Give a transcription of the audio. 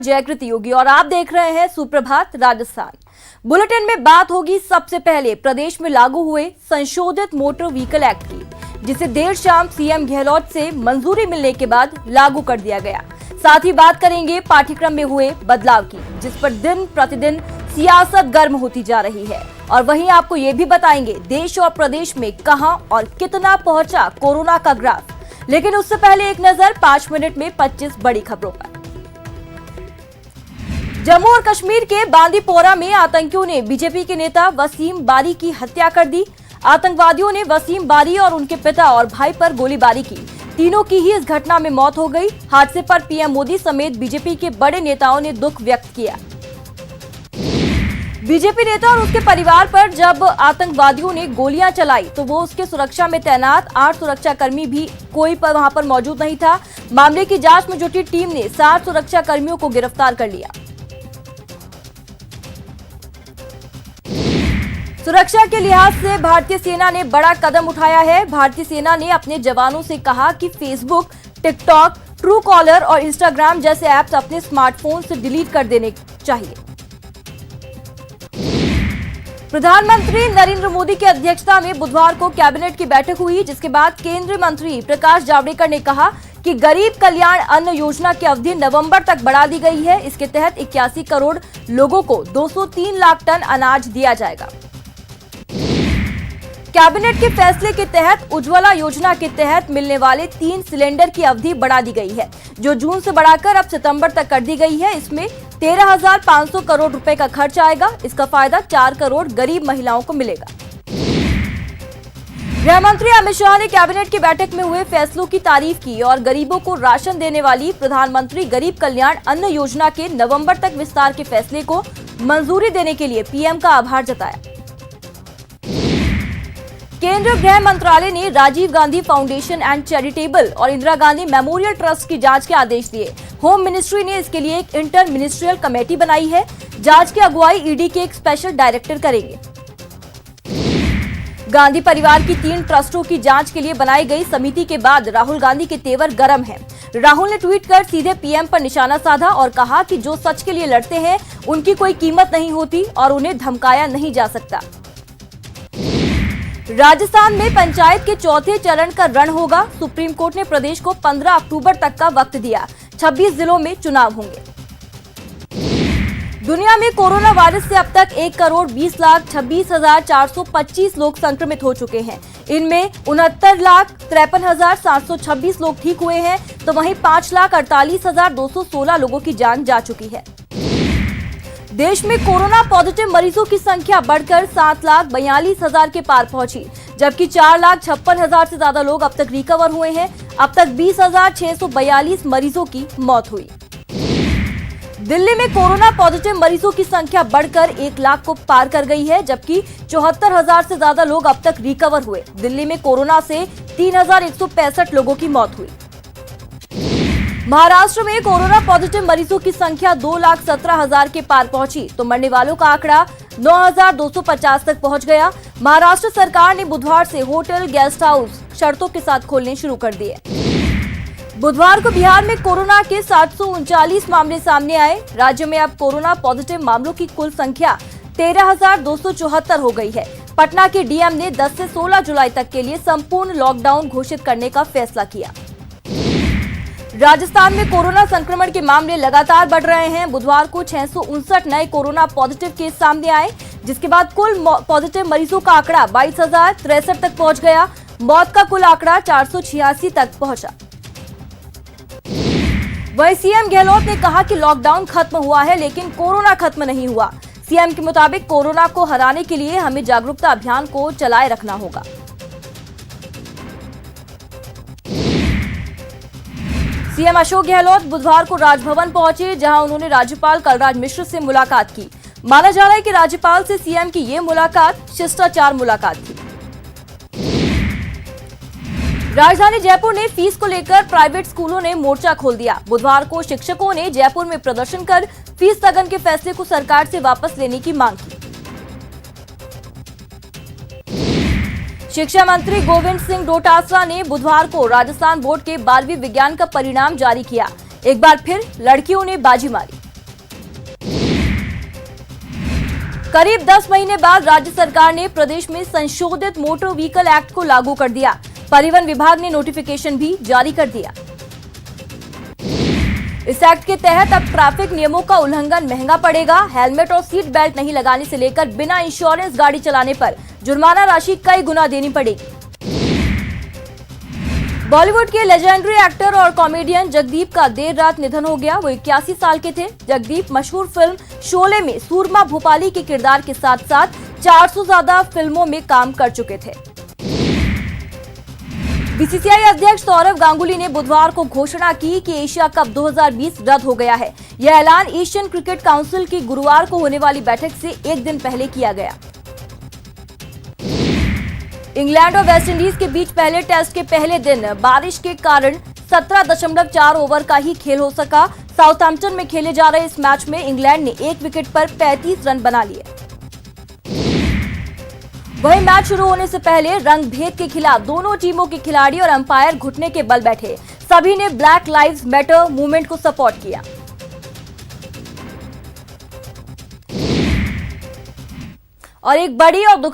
जयकृति योगी और आप देख रहे हैं सुप्रभात राजस्थान। बुलेटिन में बात होगी सबसे पहले प्रदेश में लागू हुए संशोधित मोटर व्हीकल एक्ट की, जिसे देर शाम सीएम गहलोत से मंजूरी मिलने के बाद लागू कर दिया गया। साथ ही बात करेंगे पाठ्यक्रम में हुए बदलाव की, जिस पर दिन प्रतिदिन सियासत गर्म होती जा रही है। और वहीं आपको ये भी बताएंगे देश और प्रदेश में कहां और कितना पहुंचा कोरोना का ग्राफ। लेकिन उससे पहले एक नजर 5 मिनट में 25 बड़ी खबरों पर। जम्मू और कश्मीर के बांदीपोरा में आतंकियों ने बीजेपी के नेता वसीम बारी की हत्या कर दी। आतंकवादियों ने वसीम बारी और उनके पिता और भाई पर गोलीबारी की। तीनों की ही इस घटना में मौत हो गई। हादसे पर पीएम मोदी समेत बीजेपी के बड़े नेताओं ने दुख व्यक्त किया। बीजेपी नेता और उसके परिवार पर जब आतंकवादियों ने गोलियां चलाई तो वो उसके सुरक्षा में तैनात 8 सुरक्षाकर्मी भी कोई पर वहां पर मौजूद नहीं था। मामले की जांच में जुटी टीम ने 7 सुरक्षाकर्मियों को गिरफ्तार कर लिया। सुरक्षा के लिहाज से भारतीय सेना ने बड़ा कदम उठाया है। भारतीय सेना ने अपने जवानों से कहा कि फेसबुक, टिकटॉक, ट्रू कॉलर और इंस्टाग्राम जैसे ऐप्स अपने स्मार्टफोन से डिलीट कर देने चाहिए। प्रधानमंत्री नरेंद्र मोदी की अध्यक्षता में बुधवार को कैबिनेट की बैठक हुई, जिसके बाद केंद्रीय मंत्री प्रकाश जावड़ेकर ने कहा कि गरीब कल्याण अन्न योजना की अवधि नवंबर तक बढ़ा दी गई है। इसके तहत 81 करोड़ लोगों को 203 लाख टन अनाज दिया जाएगा। कैबिनेट के फैसले के तहत उज्ज्वला योजना के तहत मिलने वाले 3 सिलेंडर की अवधि बढ़ा दी गई है, जो जून से बढ़ाकर अब सितंबर तक कर दी गई है। इसमें 13,500 करोड़ रुपए का खर्च आएगा। इसका फायदा 4 करोड़ गरीब महिलाओं को मिलेगा। गृह मंत्री अमित शाह ने कैबिनेट की बैठक में हुए फैसलों की तारीफ की और गरीबों को राशन देने वाली प्रधानमंत्री गरीब कल्याण अन्न योजना के नवंबर तक विस्तार के फैसले को मंजूरी देने के लिए पीएम का आभार जताया। केंद्रीय गृह मंत्रालय ने Rajiv Gandhi foundation and charitable और इंदिरा गांधी मेमोरियल ट्रस्ट की जांच के आदेश दिए। होम मिनिस्ट्री ने इसके लिए एक इंटर मिनिस्ट्रियल कमेटी बनाई है। जांच की अगुवाई ईडी के एक स्पेशल डायरेक्टर करेंगे। गांधी परिवार की 3 ट्रस्टों की जांच के लिए बनाई गई समिति के बाद राहुल गांधी के तेवर गर्म हैं। राहुल ने ट्वीट कर सीधे पीएम पर निशाना साधा और कहा कि जो सच के लिए लड़ते हैं उनकी कोई कीमत नहीं होती और उन्हें धमकाया नहीं जा सकता। राजस्थान में पंचायत के चौथे चरण का रण होगा। सुप्रीम कोर्ट ने प्रदेश को 15 अक्टूबर तक का वक्त दिया। 26 जिलों में चुनाव होंगे। दुनिया में कोरोना वायरस से अब तक 1,26,26,425 लोग संक्रमित हो चुके हैं। इनमें 69,53,726 लोग ठीक हुए हैं, तो वहीं 5,48,216 लोगों की जान जा चुकी है। देश में कोरोना पॉजिटिव मरीजों की संख्या बढ़कर 7,42,000 के पार पहुंची, जबकि 4,56,000 से ज्यादा लोग अब तक रिकवर हुए हैं। अब तक 20,642 मरीजों की मौत हुई। दिल्ली में कोरोना पॉजिटिव मरीजों की संख्या बढ़कर 1 लाख को पार कर गई है, जबकि 74,000 से ज्यादा लोग अब तक रिकवर हुए। दिल्ली में कोरोना से 3,165 लोगों की मौत हुई। महाराष्ट्र में कोरोना पॉजिटिव मरीजों की संख्या 2,17,000 के पार पहुंची, तो मरने वालों का आंकड़ा 9,250 तक पहुंच गया। महाराष्ट्र सरकार ने बुधवार से होटल, गेस्ट हाउस शर्तों के साथ खोलने शुरू कर दिए। बुधवार को बिहार में कोरोना के 739 मामले सामने आए। राज्य में अब कोरोना पॉजिटिव मामलों की कुल संख्या 13,274 हो गई है। पटना के डीएम ने 10 से 16 जुलाई तक के लिए संपूर्ण लॉकडाउन घोषित करने का फैसला किया। राजस्थान में कोरोना संक्रमण के मामले लगातार बढ़ रहे हैं। बुधवार को 659 नए कोरोना पॉजिटिव केस सामने आए, जिसके बाद कुल पॉजिटिव मरीजों का आंकड़ा 22,063 तक पहुंच गया। मौत का कुल आंकड़ा 486 तक पहुंचा। वहीं सीएम गहलोत ने कहा कि लॉकडाउन खत्म हुआ है, लेकिन कोरोना खत्म नहीं हुआ। सीएम के मुताबिक कोरोना को हराने के लिए हमें जागरूकता अभियान को चलाए रखना होगा। सीएम अशोक गहलोत बुधवार को राजभवन पहुंचे, जहां उन्होंने राज्यपाल कलराज मिश्र से मुलाकात की। माना जा रहा है कि राज्यपाल से सीएम की ये मुलाकात शिष्टाचार मुलाकात थी। राजधानी जयपुर ने फीस को लेकर प्राइवेट स्कूलों ने मोर्चा खोल दिया। बुधवार को शिक्षकों ने जयपुर में प्रदर्शन कर फीस स्थगन के फैसले को सरकार से वापस लेने की मांग की। शिक्षा मंत्री गोविंद सिंह डोटासरा ने बुधवार को राजस्थान बोर्ड के 12वीं विज्ञान का परिणाम जारी किया। एक बार फिर लड़कियों ने बाजी मारी। करीब 10 महीने बाद राज्य सरकार ने प्रदेश में संशोधित मोटर व्हीकल एक्ट को लागू कर दिया। परिवहन विभाग ने नोटिफिकेशन भी जारी कर दिया। इस एक्ट के तहत अब ट्रैफिक नियमों का उल्लंघन महंगा पड़ेगा। हेलमेट और सीट बेल्ट नहीं लगाने से लेकर बिना इंश्योरेंस गाड़ी चलाने पर जुर्माना राशि कई गुना देनी पड़ेगी। बॉलीवुड के लेजेंडरी एक्टर और कॉमेडियन जगदीप का देर रात निधन हो गया। वो 81 साल के थे। जगदीप मशहूर फिल्म शोले में सूरमा भोपाली के किरदार के साथ साथ 400 ज्यादा फिल्मों में काम कर चुके थे। बीसीसीआई अध्यक्ष सौरव गांगुली ने बुधवार को घोषणा की कि एशिया कप 2020 रद्द हो गया है। यह ऐलान एशियन क्रिकेट काउंसिल की गुरुवार को होने वाली बैठक से एक दिन पहले किया गया। इंग्लैंड और वेस्टइंडीज के बीच पहले टेस्ट के पहले दिन बारिश के कारण 17.4 ओवर का ही खेल हो सका। साउथहैम्पटन में खेले जा रहे इस मैच में इंग्लैंड ने एक विकेट पर 35 रन बना लिए। वहीं मैच शुरू होने से पहले रंगभेद के खिलाफ दोनों टीमों के खिलाड़ी और अंपायर घुटने के बल बैठे। सभी ने ब्लैक लाइव्स मैटर मूवमेंट को सपोर्ट किया। और एक बड़ी और दुखद